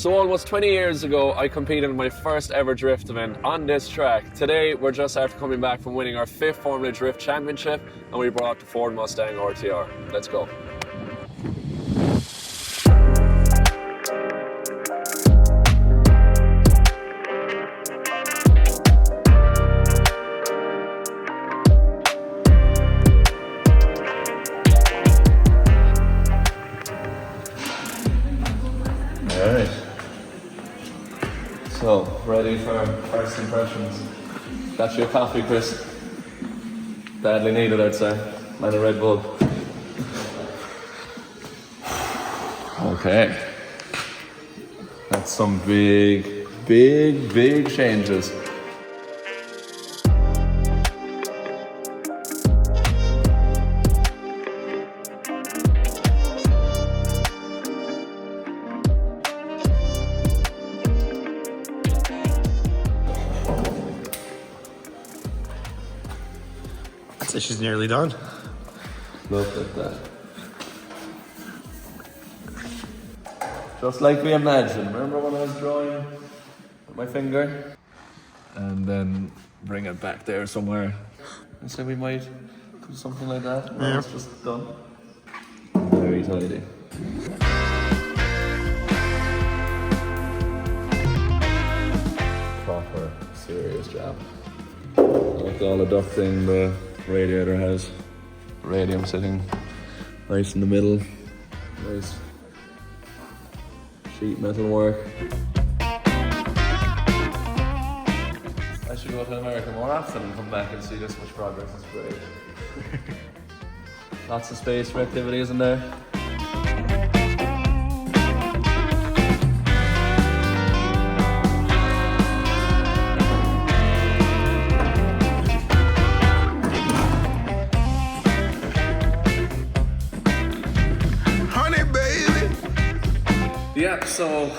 So almost 20 years ago, I competed in my first ever drift event on this track. Today, we're just after coming back from winning our 5th Formula Drift Championship, and we brought the Ford Mustang RTR. Let's go. All right. So, ready for first impressions. Got you a coffee, Chris. Badly needed, I'd say. And a Red Bull. Okay. That's some big changes. So she's nearly done. Look at that. Just like we imagined. Remember when I was drawing with my finger? And then bring it back there somewhere. And say we might do something like that. Yeah. It's just done. Very tidy. Proper, serious job. Like all the ducting the radiator has. Radium sitting nice in the middle. Nice sheet metal work. I should go to America more often and come back and see this much progress. It's great. Lots of space for activity, isn't there? Yeah, so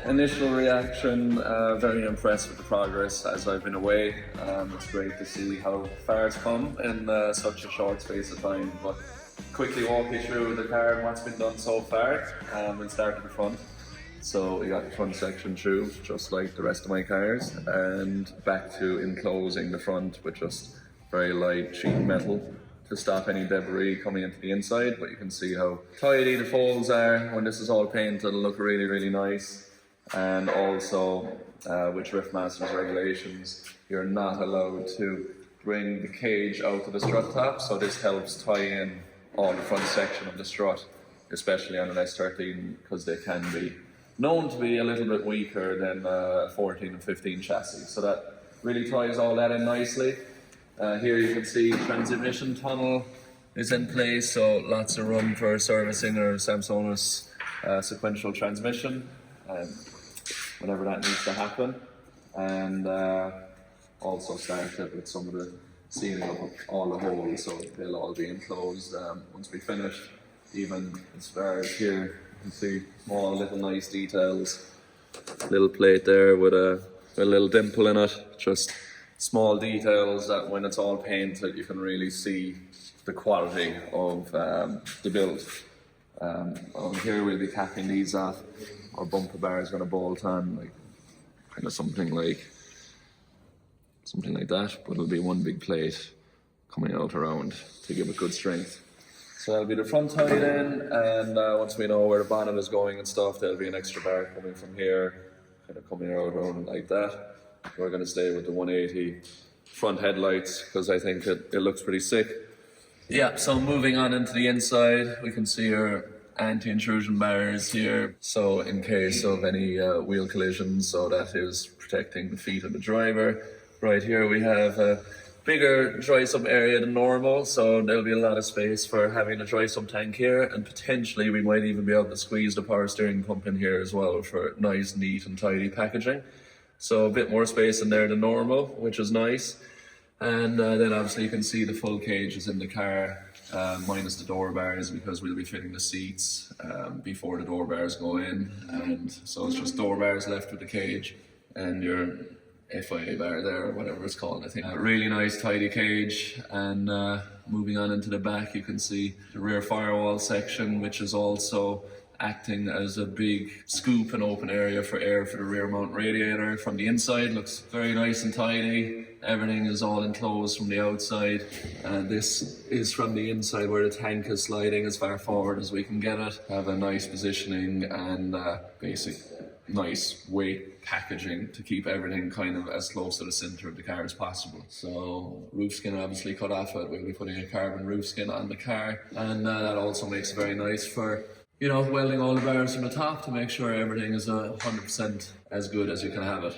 initial reaction, very impressed with the progress as I've been away. It's great to see how far it's come in such a short space of time. But quickly walk you through the car and what's been done so far. We'll start at the front. So we got the front section through, just like the rest of my cars, and back to enclosing the front with just very light sheet metal to stop any debris coming into the inside. But you can see how tidy the folds are. When this is all painted, it'll look really nice. And also with Drift Masters regulations, you're not allowed to bring the cage out to the strut top, so this helps tie in all the front section of the strut, especially on an S13, because they can be known to be a little bit weaker than 14 and 15 chassis. So that really ties all that in nicely. Here you can see transmission tunnel is in place, so lots of room for servicing or Samsonus sequential transmission whenever that needs to happen. And also started with some of the sealing of all the holes, so they'll all be enclosed once we finish. Even as far as here, you can see small little nice details. Little plate there with a little dimple in it, just small details that when it's all painted you can really see the quality of the build. Here we'll be capping these off. Our bumper bar is going to bolt on like kind of something like that, but it'll be one big plate coming out around to give it good strength. So that'll be the front tied in, and once we know where the bonnet is going and stuff, there'll be an extra bar coming from here, kind of coming out around like that. We're going to stay with the 180 front headlights because I think it looks pretty sick. Yeah, so moving on into the inside, we can see our anti-intrusion bars here. So in case of any wheel collisions, so that is protecting the feet of the driver. Right here we have a bigger dry sump area than normal, so there'll be a lot of space for having a dry sump tank here, and potentially we might even be able to squeeze the power steering pump in here as well for nice, neat and tidy packaging. So a bit more space in there than normal, which is nice. And then obviously you can see the full cage is in the car, minus the door bars, because we'll be fitting the seats before the door bars go in. And so it's just door bars left with the cage and your FIA bar there, or whatever it's called, I think. Really nice tidy cage. And moving on into the back, you can see the rear firewall section, which is also acting as a big scoop and open area for air for the rear mount radiator. From the inside, looks very nice and tidy. Everything is all enclosed from the outside, and this is from the inside where the tank is sliding as far forward as we can get it. Have a nice positioning and basic nice weight packaging to keep everything kind of as close to the center of the car as possible. So roof skin obviously cut off it. We'll be putting a carbon roof skin on the car, and that also makes it very nice for, you know, welding all the bars from the top to make sure everything is 100% as good as you can have it.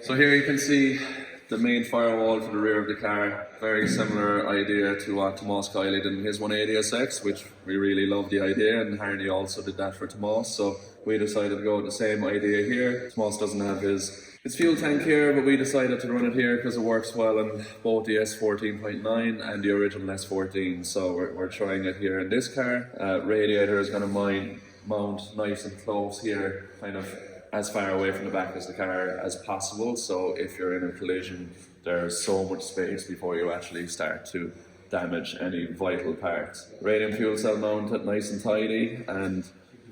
So here you can see the main firewall for the rear of the car. Very similar idea to what Tomás Kiley did in his 180SX, which we really love the idea, and Harney also did that for Tomás. So we decided to go with the same idea here. Tomás doesn't have his fuel tank here, but we decided to run it here because it works well in both the S14.9 and the original S14. So we're trying it here in this car. Radiator is going to mount nice and close here, kind of as far away from the back as the car as possible. So if you're in a collision, there's so much space before you actually start to damage any vital parts. Radiant fuel cell mounted, nice and tidy, and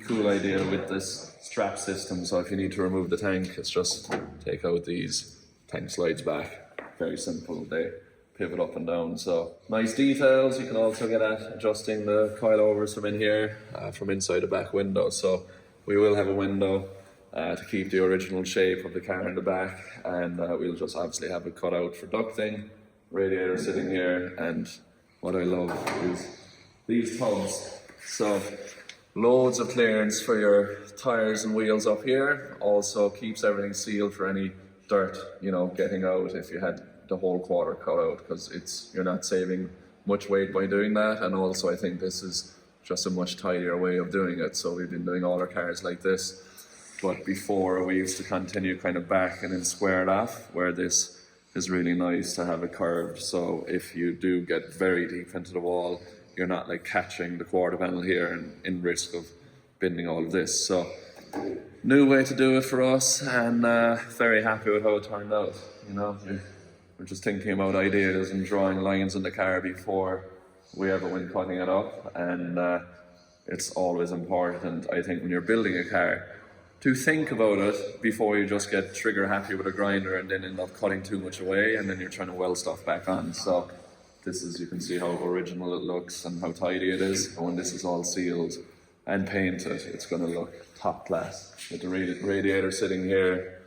cool idea with this strap system. So if you need to remove the tank, it's just take out these, tank slides back. Very simple, they pivot up and down. So nice details. You can also get at adjusting the coilovers from in here, from inside the back window. So we will have a window to keep the original shape of the car in the back, and we'll just obviously have it cut out for ducting. Radiator sitting here, and what I love is these tubs. So loads of clearance for your tires and wheels up here. Also keeps everything sealed for any dirt, you know, getting out if you had the whole quarter cut out, because you're not saving much weight by doing that. And also I think this is just a much tidier way of doing it. So we've been doing all our cars like this, but before we used to continue kind of back and then square it off, where this is really nice to have it curved. So if you do get very deep into the wall, you're not like catching the quarter panel here and in risk of bending all of this. So new way to do it for us, and very happy with how it turned out. You know, we're just thinking about ideas and drawing lines in the car before we ever went cutting it up, and it's always important, I think, when you're building a car, to think about it before you just get trigger happy with a grinder and then end up cutting too much away, and then you're trying to weld stuff back on. So this is, you can see how original it looks and how tidy it is. And when this is all sealed and painted, it's going to look top class. With the radiator sitting here,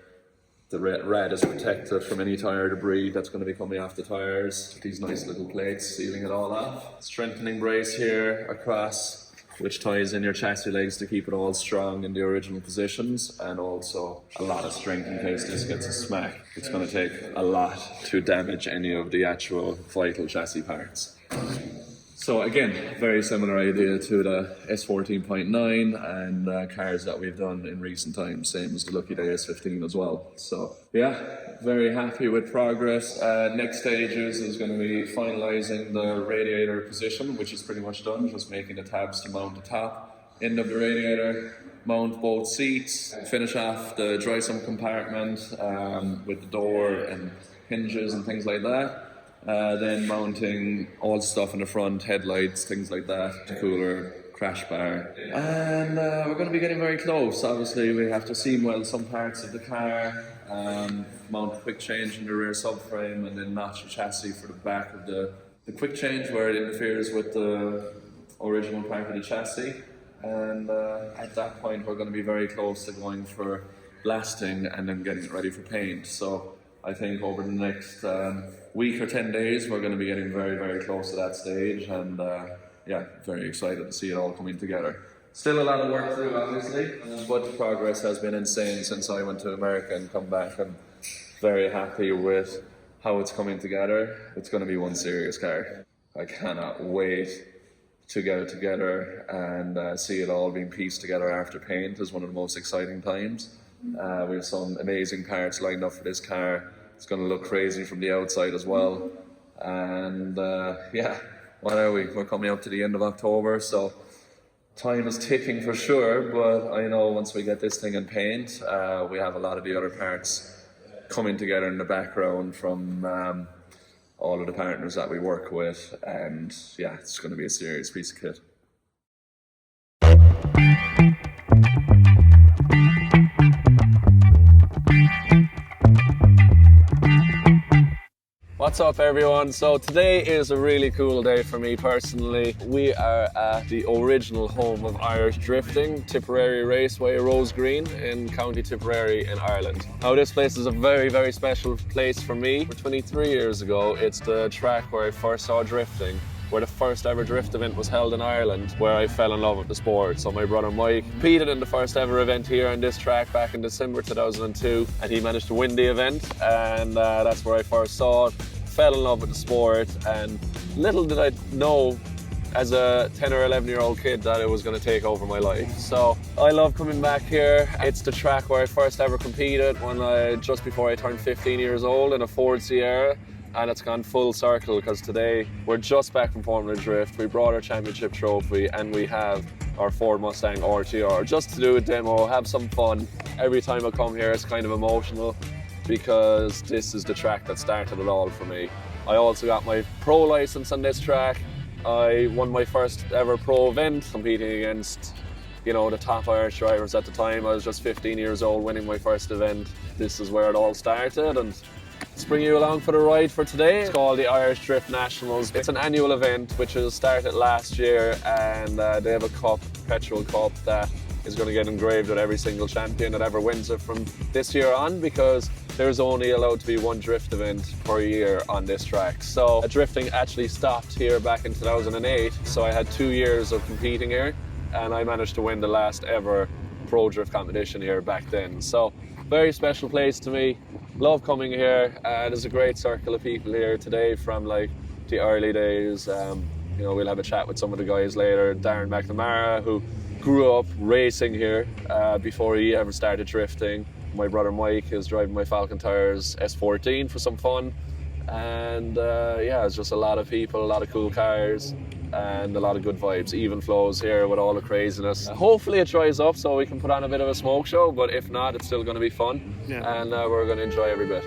the rad is protected from any tire debris that's going to be coming off the tires. These nice little plates sealing it all off. Strengthening brace here across, which ties in your chassis legs to keep it all strong in the original positions, and also a lot of strength in case this gets a smack. It's going to take a lot to damage any of the actual vital chassis parts. So again, very similar idea to the S14.9 and cars that we've done in recent times, same as the Lucky Day S15 as well. So yeah, very happy with progress. Next stages is going to be finalising the radiator position, which is pretty much done, just making the tabs to mount the top end of the radiator, mount both seats, finish off the dry sump compartment with the door and hinges and things like that. Then mounting all the stuff in the front, headlights, things like that, the cooler, crash bar. And we're going to be getting very close. Obviously we have to seam weld some parts of the car, mount a quick change in the rear subframe, and then notch the chassis for the back of the quick change where it interferes with the original part of the chassis. And at that point we're going to be very close to going for blasting and then getting it ready for paint. So I think over the next week or 10 days we're going to be getting very, very close to that stage, and yeah, very excited to see it all coming together. Still a lot of work to do, obviously, but the progress has been insane since I went to America and come back. I'm very happy with how it's coming together. It's going to be one serious car. I cannot wait to get it together and see it all being pieced together after paint. Is one of the most exciting times. We have some amazing parts lined up for this car. It's going to look crazy from the outside as well. And yeah, what are we? We're coming up to the end of October, so time is ticking for sure. But I know once we get this thing in paint, we have a lot of the other parts coming together in the background from all of the partners that we work with. And yeah, it's going to be a serious piece of kit. What's up everyone? So today is a really cool day for me personally. We are at the original home of Irish drifting, Tipperary Raceway, Rosegreen in County Tipperary in Ireland. Now this place is a very special place for me. 23 years ago, it's the track where I first saw drifting, where the first ever drift event was held in Ireland, where I fell in love with the sport. So my brother Mike competed in the first ever event here on this track back in December 2002, and he managed to win the event, and that's where I first saw it, fell in love with the sport, and little did I know as a 10 or 11 year old kid that it was going to take over my life. So I love coming back here. It's the track where I first ever competed just before I turned 15 years old in a Ford Sierra. And it's gone full circle because today we're just back from Formula Drift. We brought our championship trophy and we have our Ford Mustang RTR just to do a demo, have some fun. Every time I come here it's kind of emotional because this is the track that started it all for me. I also got my pro license on this track. I won my first ever pro event competing against, you know, the top Irish drivers at the time. I was just 15 years old winning my first event. This is where it all started, and let's bring you along for the ride for today. It's called the Irish Drift Nationals. It's an annual event which was started last year, and they have a cup, petrol cup, that is going to get engraved with every single champion that ever wins it from this year on, because there's only allowed to be one drift event per year on this track. So drifting actually stopped here back in 2008, so I had 2 years of competing here, and I managed to win the last ever pro drift competition here back then. So very special place to me. Love coming here. There's a great circle of people here today from like the early days. You know, we'll have a chat with some of the guys later. Darren McNamara, who grew up racing here before he ever started drifting. My brother Mike is driving my Falcon Tires S14 for some fun. And yeah, it's just a lot of people, a lot of cool cars, and a lot of good vibes. Even flows here with all the craziness. Hopefully it dries up so we can put on a bit of a smoke show, but if not, it's still going to be fun. Yeah. And we're going to enjoy every bit.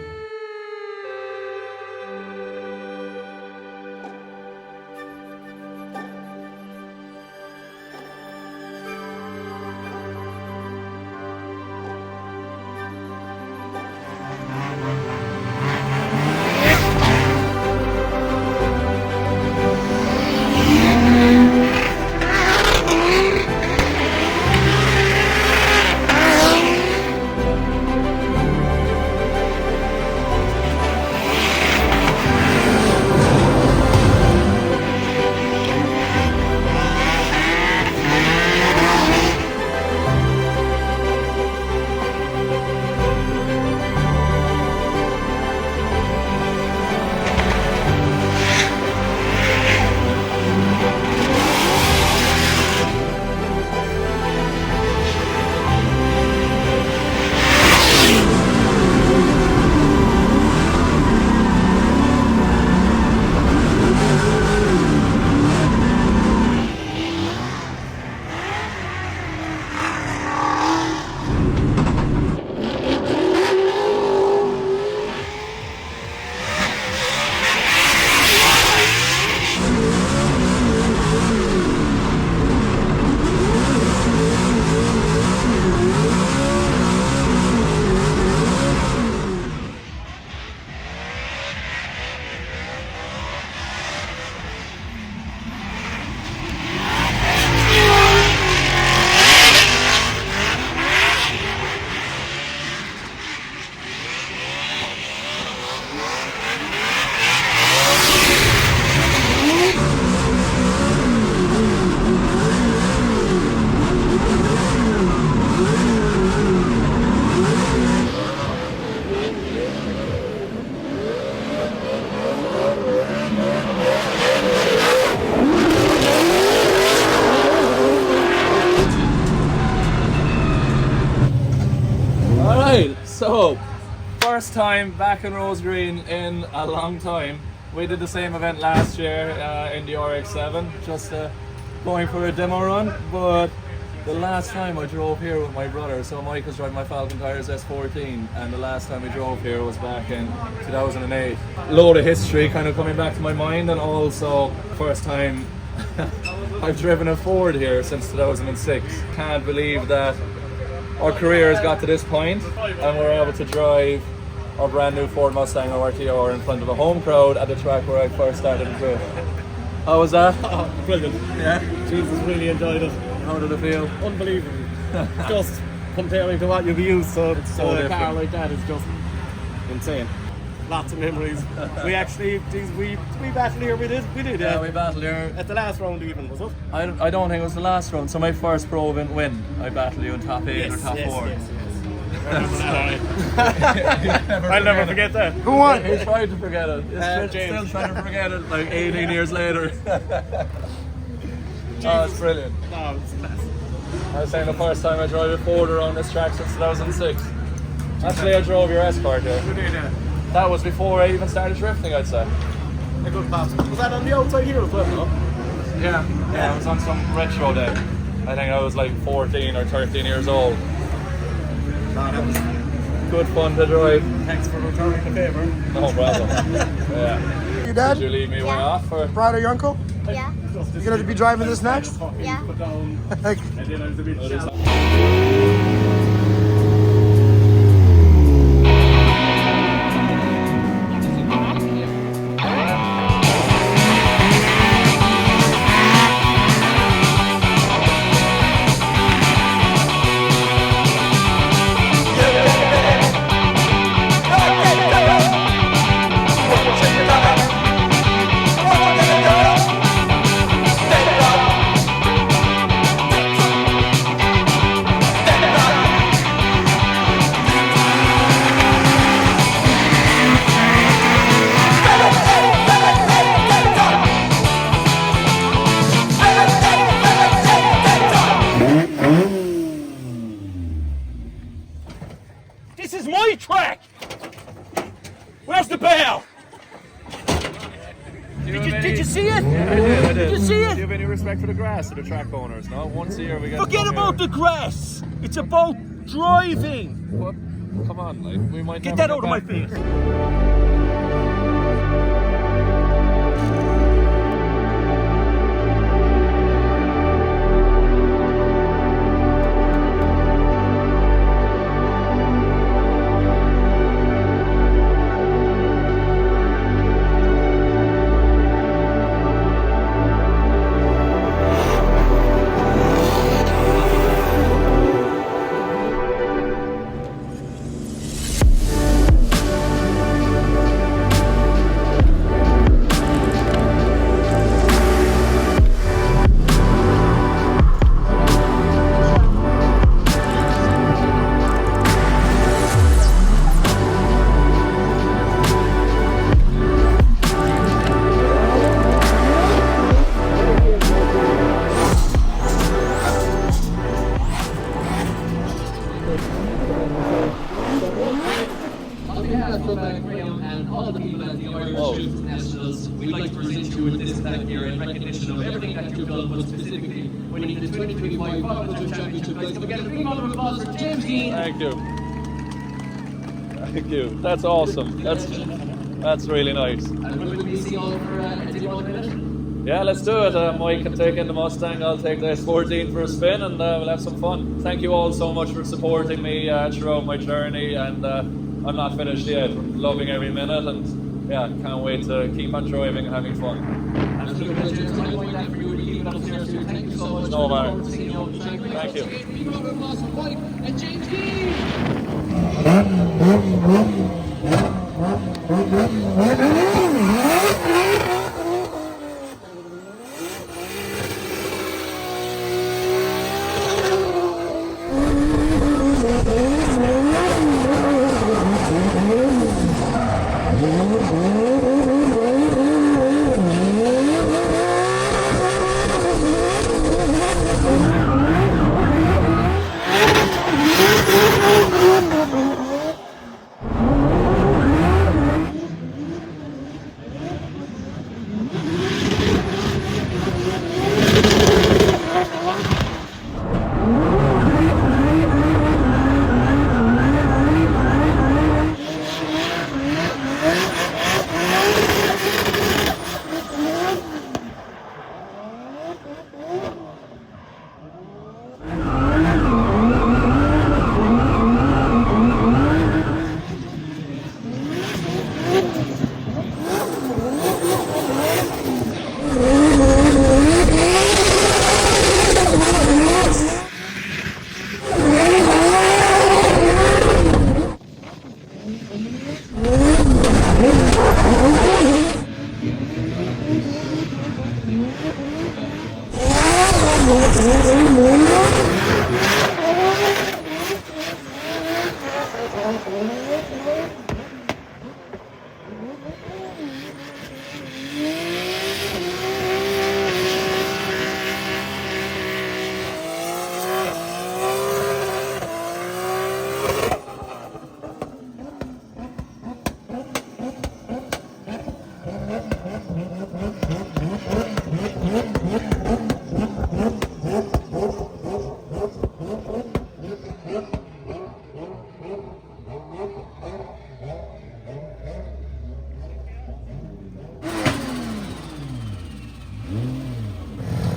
So, first time back in Rosegreen in a long time. We did the same event last year in the RX-7, just going for a demo run, but the last time I drove here with my brother, so Mike was driving my Falcon Tires S14, and the last time we drove here was back in 2008. Load of history kind of coming back to my mind, and also first time I've driven a Ford here since 2006. Can't believe that our career has got to this point and we're able to drive our brand new Ford Mustang RTR in front of a home crowd at the track where I first started the trip. How was that? Oh, brilliant. Yeah? Jesus, really enjoyed it. How did it feel? Unbelievable. Just comparing to what you've used to so a different. car like that is just insane. Lots of memories. We actually, we battled here, we did. Yeah, we battled here. At the last round even, was it? I don't think it was the last round, so my first pro event win. I battled you in top 8 or top 4. Yes. I'll never forget that. Who won? He tried to forget it. He's James. still trying to forget it like 18 years later. Oh, it's brilliant. No, it's a mess. I was saying the first time I drove a Ford around this track since 2006. Actually, I drove your Escort here. We did, yeah. That was before I even started drifting, I'd say. A good pass. Was that on the outside here as well, no? Yeah, it was on some retro day. I think I was like 14 or 13 years old. No, that was... Good fun to drive. Thanks for returning the favour. No problem. Yeah. Your dad? Did you leave me way off? Or? Proud of your uncle? Yeah. You gonna be driving this next? Yeah. Put down, Like, and then I was a bit shallow. This is my track! Where's the bell? Did you see it? I did. Did you see Do you it? have any respect for the grass or the track owners? No? Once a year we get Forget to come about here. the grass! It's about driving! What? Come on, like, we might Get never that out of my back. face! On behalf of Graham and all of the people at the Irish Students Nationals, we'd like to present you with this plaque here in recognition of everything that you've done, but specifically winning the 2025 World Championship. Let's get a big round of applause for James Deane. Thank you. Thank you. That's awesome. That's really nice. And will we see you all for a demo in a minute? Yeah, let's do it. Mike can take in the Mustang, I'll take the S14 for a spin, and we'll have some fun. Thank you all so much for supporting me throughout my journey, and I'm not finished yet. I'm loving every minute, and yeah, can't wait to keep on driving and having fun. Absolutely, James. I point that for you. We keep it upstairs too. Thank you so much. No matter. Look forward to seeing you on the track. Thank you. Big round of applause for Mike and James Deane.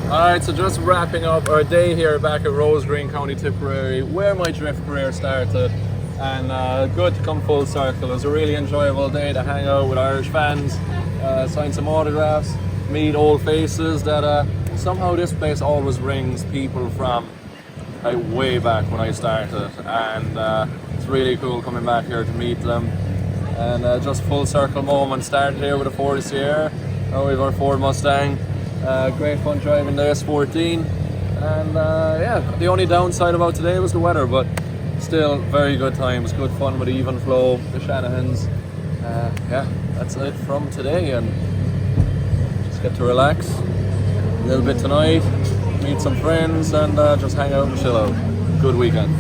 Alright, so just wrapping up our day here back at Rosegreen, County Tipperary, where my drift career started, and good to come full circle. It was a really enjoyable day to hang out with Irish fans, sign some autographs, meet old faces that somehow this place always rings people from like way back when I started, and it's really cool coming back here to meet them. And just full circle moment, started here with a Ford Sierra, now we have our Ford Mustang. Great fun driving the S14, and yeah, the only downside about today was the weather, but still very good times, good fun with the even flow, the Shanahans. Yeah, that's it from today, and just get to relax a little bit tonight, meet some friends, and just hang out and chill out. Good weekend.